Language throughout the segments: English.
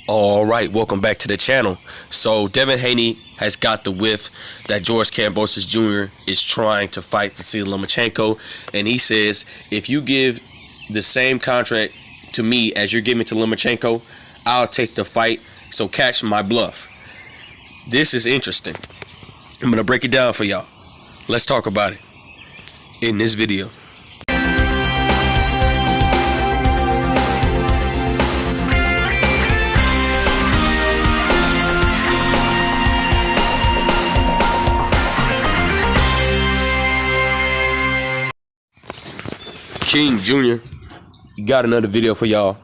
All right, welcome back to the channel. So Devin Haney has got the whiff that George Kambosos Jr. is trying to fight Vasily Lomachenko, and he says, if you give the same contract to me as you're giving to Lomachenko, I'll take the fight, so catch my bluff. This is interesting. I'm going to break it down for y'all. Let's talk about it in this video. King Jr. got another video for y'all.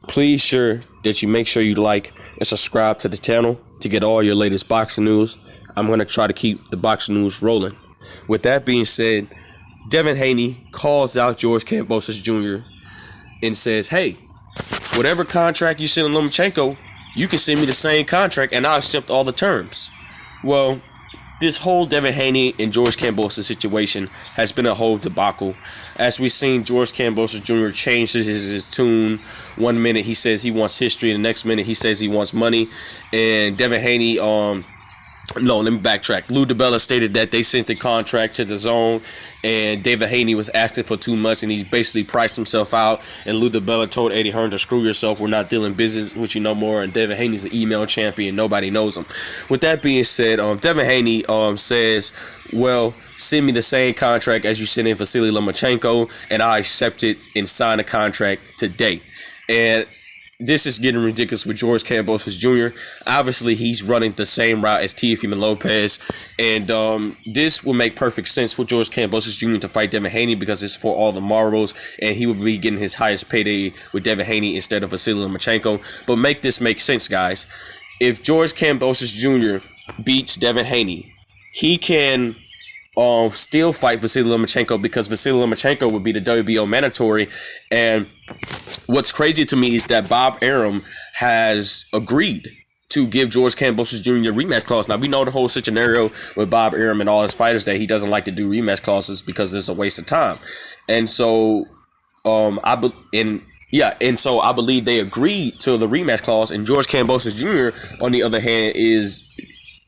Please sure that you make sure you like and subscribe to the channel to get all your latest boxing news. I'm going to try to keep the boxing news rolling. With that being said, Devin Haney calls out George Kambosos Jr. and says, hey, whatever contract you send Lomachenko, you can send me the same contract and I'll accept all the terms. Well, this whole Devin Haney and George Kambosos situation has been a whole debacle. As we've seen, George Kambosos Jr. change his tune. 1 minute he says he wants history, and the next minute he says he wants money. And Devin Haney, no, let me backtrack. Lou DiBella stated that they sent the contract to the zone, and Devin Haney was asking for too much, and he basically priced himself out. And Lou DiBella told Eddie Hearn to screw yourself. We're not dealing business with you no more. And Devin Haney's an email champion. Nobody knows him. With that being said, Devin Haney says, well, send me the same contract as you sent in Vasily Lomachenko, and I accept it and sign the contract today. And this is getting ridiculous with George Kambosos Jr. Obviously, he's running the same route as Teofimo Lopez. And this will make perfect sense for George Kambosos Jr. to fight Devin Haney because it's for all the marbles. And he will be getting his highest payday with Devin Haney instead of Vasily Lomachenko. But make this make sense, guys. If George Kambosos Jr. beats Devin Haney, he can still fight Vasily Lomachenko because Vasily Lomachenko would be the WBO mandatory. And what's crazy to me is that Bob Arum has agreed to give George Kambosos Jr. a rematch clause. Now, we know the whole scenario with Bob Arum and all his fighters that he doesn't like to do rematch clauses because it's a waste of time. And so, I believe they agreed to the rematch clause. And George Kambosos Jr., on the other hand, is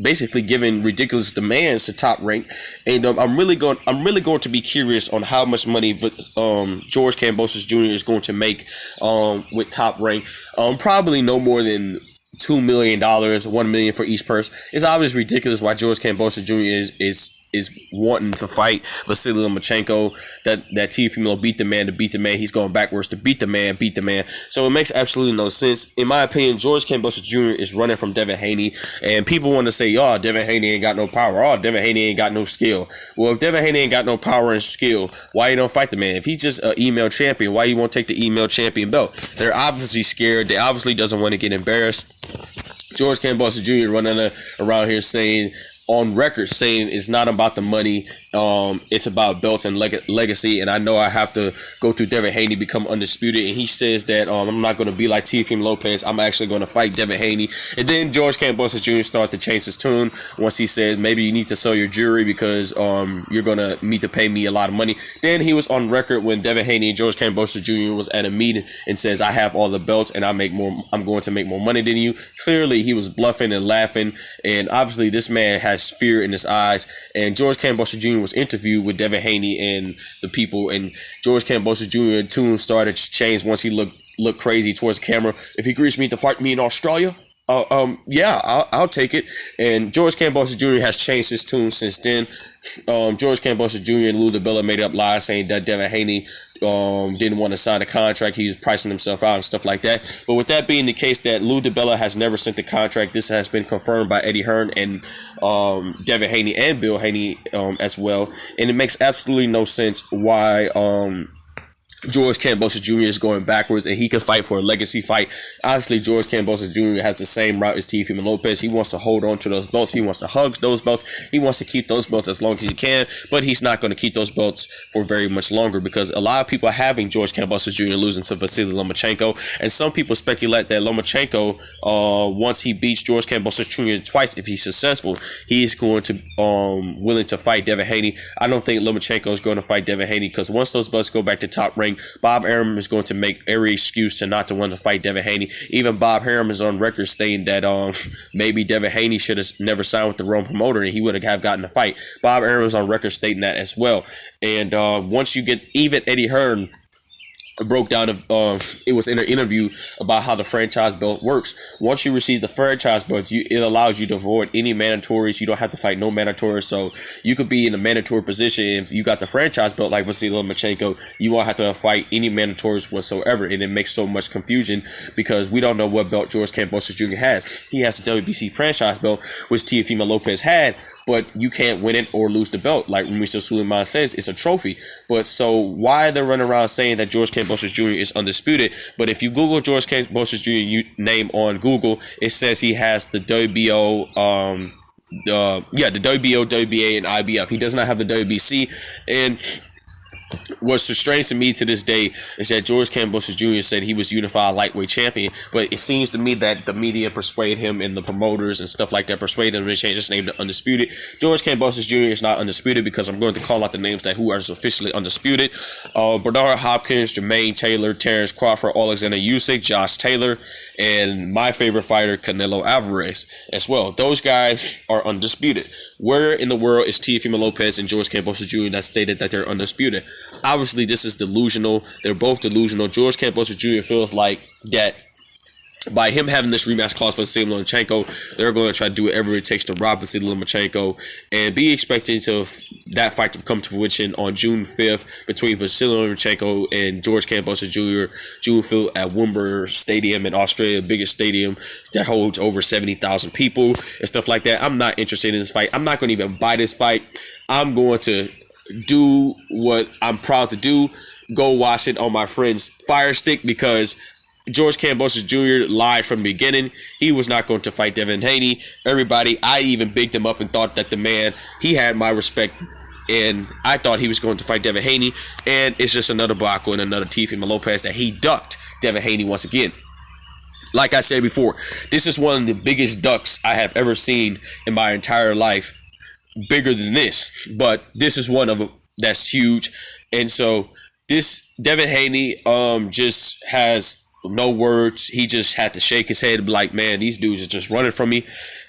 basically giving ridiculous demands to Top Rank, and I'm really going to be curious on how much money George Kambosos Jr. is going to make with Top Rank. Probably no more than $2 million, $1 million for each person. It's obviously ridiculous why George Kambosos Jr. is wanting to fight Vasily Lomachenko. That Teofimo beat the man to beat the man. He's going backwards to beat the man. So it makes absolutely no sense. In my opinion, George Kambosos Jr. is running from Devin Haney, and people want to say, oh, Devin Haney ain't got no power. Oh, Devin Haney ain't got no skill. Well, if Devin Haney ain't got no power and skill, why you don't fight the man? If he's just an email champion, why you won't take the email champion belt? They're obviously scared. They obviously doesn't want to get embarrassed. George Kambosos Jr. running around here saying, on record, saying it's not about the money, it's about belts and legacy. And I know I have to go through Devin Haney, become undisputed. And he says that I'm not going to be like Teofimo Lopez. I'm actually going to fight Devin Haney. And then George Kambosos Jr. started to change his tune once he says maybe you need to sell your jewelry because you're going to need to pay me a lot of money. Then he was on record when Devin Haney and George Kambosos Jr. was at a meeting and says, I have all the belts and I'm going to make more money than you. Clearly, he was bluffing and laughing. And obviously, this man has fear in his eyes. And George Kambosos Jr. was interviewed with Devin Haney and the people, and George Kambosos Jr. tune started to change once he looked crazy towards the camera. If he agrees me to fight me in Australia, yeah, I'll take it. And George Kambosos Jr. has changed his tune since then. George Kambosos Jr. and Lou DiBella made up lies saying that Devin Haney didn't want to sign a contract. He was pricing himself out and stuff like that. But with that being the case, that Lou DiBella has never sent the contract. This has been confirmed by Eddie Hearn and Devin Haney and Bill Haney as well. And it makes absolutely no sense why George Kambosos Jr. is going backwards and he could fight for a legacy fight. Obviously, George Kambosos Jr. has the same route as Teofimo Lopez. He wants to hold on to those belts. He wants to hug those belts. He wants to keep those belts as long as he can, but he's not going to keep those belts for very much longer because a lot of people are having George Kambosos Jr. losing to Vasily Lomachenko, and some people speculate that Lomachenko, once he beats George Kambosos Jr. twice, if he's successful, he is going to willing to fight Devin Haney. I don't think Lomachenko is going to fight Devin Haney because once those belts go back to Top Rank, ring. Bob Arum is going to make every excuse to not to want to fight Devin Haney. Even Bob Arum is on record stating that maybe Devin Haney should have never signed with the wrong promoter and he would have gotten the fight. Bob Arum is on record stating that as well. And once you get, even Eddie Hearn broke down it was in an interview about how the franchise belt works. Once you receive the franchise belt, it allows you to avoid any mandatories. You don't have to fight no mandatories, so you could be in a mandatory position. If you got the franchise belt like Vasily Lomachenko, you won't have to fight any mandatories whatsoever, and it makes so much confusion because we don't know what belt George Kambosos Jr. has. He has the WBC franchise belt, which Teofimo Lopez had, but you can't win it or lose the belt. Like Mr. Suleiman says, it's a trophy. But so why they're running around saying that George Kambosos Jr. is undisputed? But if you Google George Kambosos Jr. name on Google, it says he has the WBO, the WBO, WBA, and IBF. He does not have the WBC. And what's strange to me to this day is that George Kambosos Jr. said he was unified lightweight champion, but it seems to me that the media persuade him and the promoters and stuff like that persuade him to change his name to Undisputed. George Kambosos Jr. is not undisputed because I'm going to call out the names that who are officially undisputed. Bernard Hopkins, Jermaine Taylor, Terrence Crawford, Alexander Usyk, Josh Taylor, and my favorite fighter, Canelo Alvarez as well. Those guys are undisputed. Where in the world is Teofimo Lopez and George Kambosos Jr. that stated that they're undisputed? Obviously, this is delusional. They're both delusional. George Kambosos Jr. feels like that by him having this rematch clause for Vasily Lomachenko, they're going to try to do whatever it takes to rob Vasily Lomachenko and be expecting that fight to come to fruition on June 5th between Vasily Lomachenko and George Kambosos Jr. June 5th at Wembley Stadium in Australia, biggest stadium that holds over 70,000 people and stuff like that. I'm not interested in this fight. I'm not going to even buy this fight. I'm going to do what I'm proud to do. Go watch it on my friend's Fire Stick because George Kambosos Jr. lied from the beginning. He was not going to fight Devin Haney. Everybody, I even bigged him up and thought that the man, he had my respect, and I thought he was going to fight Devin Haney, and it's just another Baco and another Teofimo Lopez that he ducked Devin Haney once again. Like I said before, this is one of the biggest ducks I have ever seen in my entire life. Bigger than this, but this is one of them that's huge. And so this Devin Haney just has no words. He just had to shake his head and be like, man, these dudes are just running from me.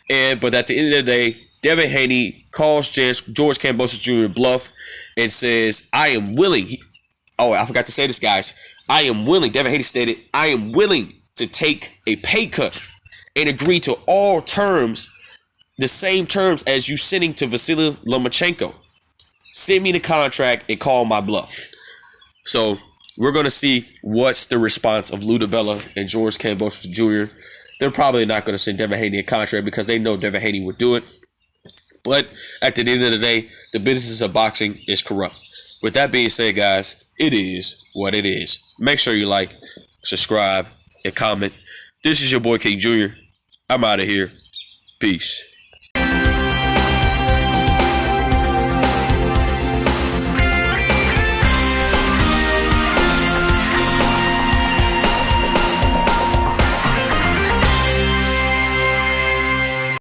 But at the end of the day, Devin Haney calls George Kambosos Jr. bluff and says, I am willing. I forgot to say this, guys. I am willing. Devin Haney stated, I am willing to take a pay cut and agree to all terms, the same terms as you sending to Vasily Lomachenko. Send me the contract and call my bluff. So we're going to see what's the response of Lou DiBella and George Kambosos Jr. They're probably not going to send Devin Haney a contract because they know Devin Haney would do it. But at the end of the day, the business of boxing is corrupt. With that being said, guys, it is what it is. Make sure you like, subscribe, and comment. This is your boy King Jr. I'm out of here. Peace.